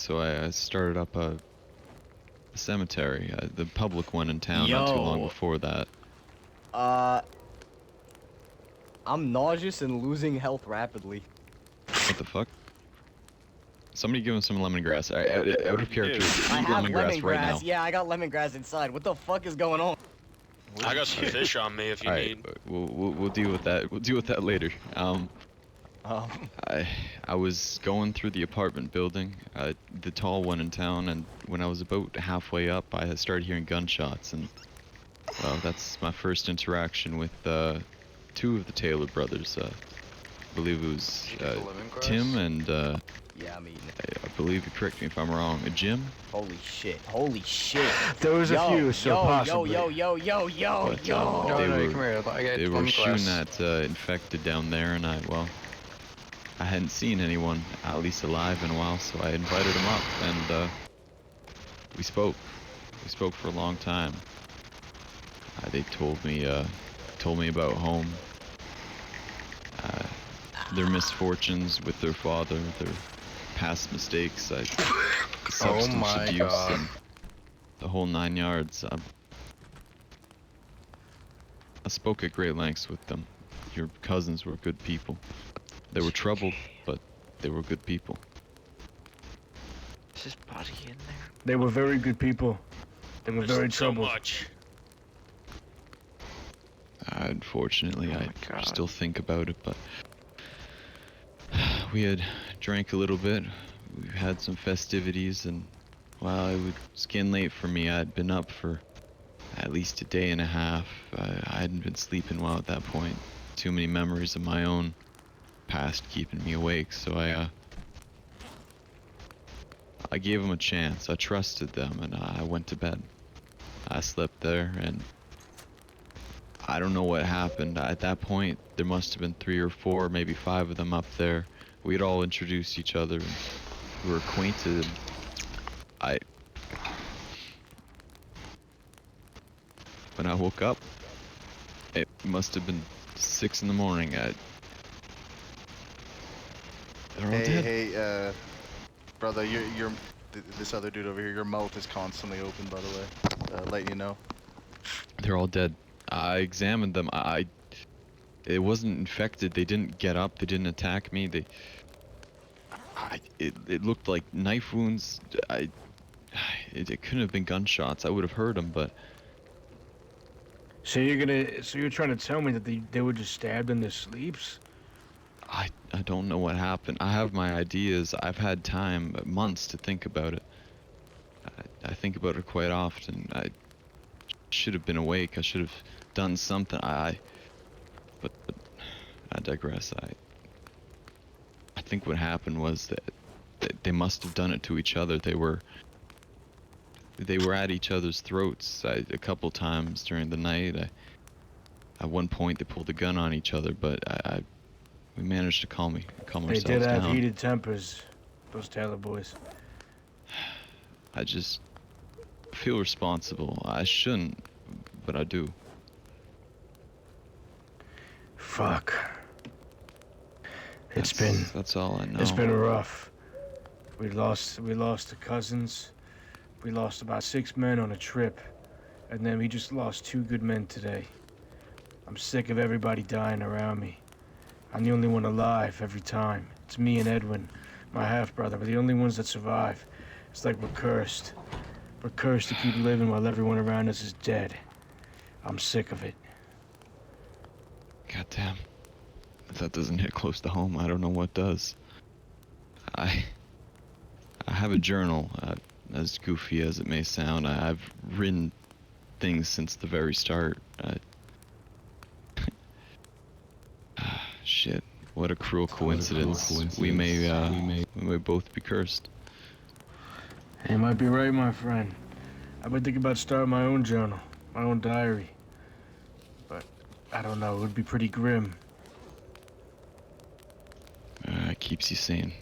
so I started up a cemetery, the public one in town, not too long before that. I'm nauseous and losing health rapidly. What the fuck? Somebody give him some lemongrass. Out of character. I have lemongrass right now. Yeah, I got lemongrass inside. What the fuck is going on? I got some fish on me if you need. We'll deal with that. We'll deal with that later. I was going through the apartment building, the tall one in town, and when I was about halfway up, I started hearing gunshots, and well, that's my first interaction with two of the Taylor brothers. I believe it was Tim and yeah, I'm eating it. I believe, correct me if I'm wrong, Jim? Holy shit, holy shit. There was a few, so possibly. Yo. They were shooting at infected down there, and I hadn't seen anyone, at least alive, in a while, so I invited them up, and we spoke. We spoke for a long time. They told me about home, their misfortunes with their father, their past mistakes, substance abuse, and the whole 9 yards. I spoke at great lengths with them. Your cousins were good people. They were troubled, but they were good people. Is his body in there? They were very good people. They were very troubled. So much. Unfortunately, I still think about it, but we had drank a little bit. We had some festivities, and while it was getting late for me, I had been up for at least a day and a half. I hadn't been sleeping well at that point. Too many memories of my own past keeping me awake, so I gave them a chance. I trusted them, and I went to bed. I slept there, and I don't know what happened. At that point, there must have been 3 or 4, maybe 5 of them up there. We'd all introduced each other, and we were acquainted. When I woke up, it must have been 6 in the morning. They're all dead. Hey, brother, this other dude over here, your mouth is constantly open, by the way. Let you know. They're all dead. I examined them. It wasn't infected. They didn't get up. They didn't attack me. It looked like knife wounds. It couldn't have been gunshots. I would have heard them, but. So you're trying to tell me that they were just stabbed in their sleeps? I don't know what happened. I have my ideas. I've had time, months, to think about it. I think about it quite often. I should have been awake. I should have done something. But I digress. I think what happened was that they must have done it to each other. They were at each other's throats a couple times during the night. At one point, they pulled a gun on each other, but we managed to calm ourselves down. They did have heated tempers, those Taylor boys. I just feel responsible. I shouldn't, but I do. Fuck. That's all I know. It's been rough. We lost the cousins. We lost about 6 men on a trip, and then we just lost 2 good men today. I'm sick of everybody dying around me. I'm the only one alive every time. It's me and Edwin, my half-brother. We're the only ones that survive. It's like we're cursed. We're cursed to keep living while everyone around us is dead. I'm sick of it. Goddamn. If that doesn't hit close to home, I don't know what does. I have a journal. As goofy as it may sound, I've written things since the very start. Shit, what a cruel coincidence. We may both be cursed. You might be right, my friend. I've been thinking about starting my own journal, my own diary. But I don't know, it would be pretty grim. It keeps you sane.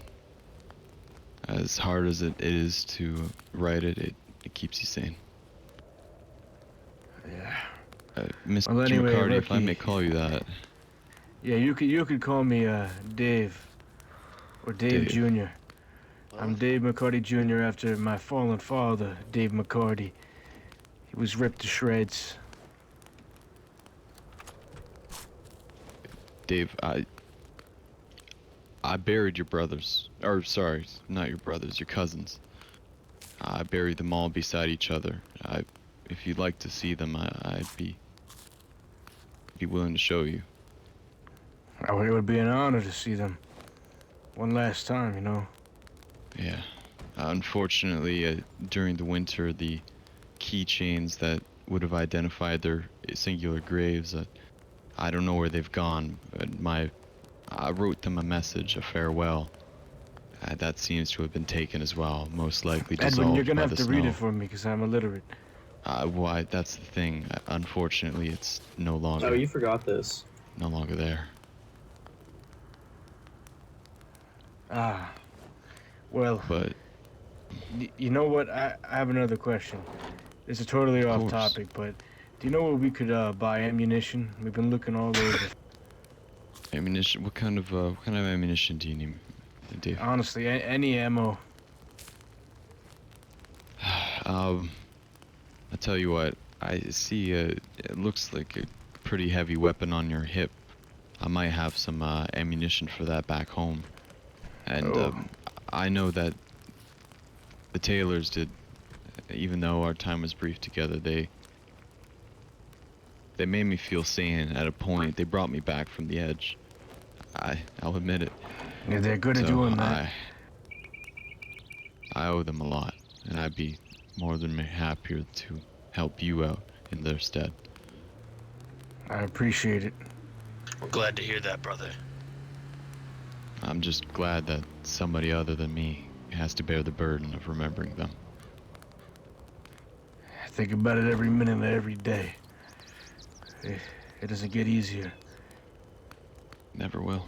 As hard as it is to write it, it keeps you sane. Yeah. Mr. Well, anyway, Mcarty, Ricky, if I may call you that. Yeah, you could call me Dave. Or Dave Jr. I'm Dave Mcarty Jr. after my fallen father, Dave Mcarty. He was ripped to shreds. Dave, I buried your brothers. Or, sorry, not your brothers, your cousins. I buried them all beside each other. If you'd like to see them, I'd be willing to show you. Oh, it would be an honor to see them. One last time, you know. Yeah. Unfortunately, during the winter, the keychains that would have identified their singular graves, I don't know where they've gone. But I wrote them a message, a farewell. That seems to have been taken as well, most likely dissolved Edwin, you're gonna by have the to snow. read it for me because I'm illiterate. Why? That's the thing. Unfortunately, it's no longer. Oh, you forgot this. No longer there. Ah. Well, But you know what? I have another question. It's a totally Of off course. topic, but do you know where we could buy ammunition? We've been looking all over. ammunition. What kind of ammunition do you need, Dave? Honestly, any ammo. I tell you what. I see. It looks like a pretty heavy weapon on your hip. I might have some ammunition for that back home. And Oh. I know that the Taylors did, even though our time was brief together, they made me feel sane at a point. They brought me back from the edge. I'll admit it. Yeah, they're good at So doing that. I owe them a lot, and I'd be more than happier to help you out in their stead. I appreciate it. We're glad to hear that, brother. I'm just glad that somebody other than me has to bear the burden of remembering them. I think about it every minute of every day. It doesn't get easier. Never will.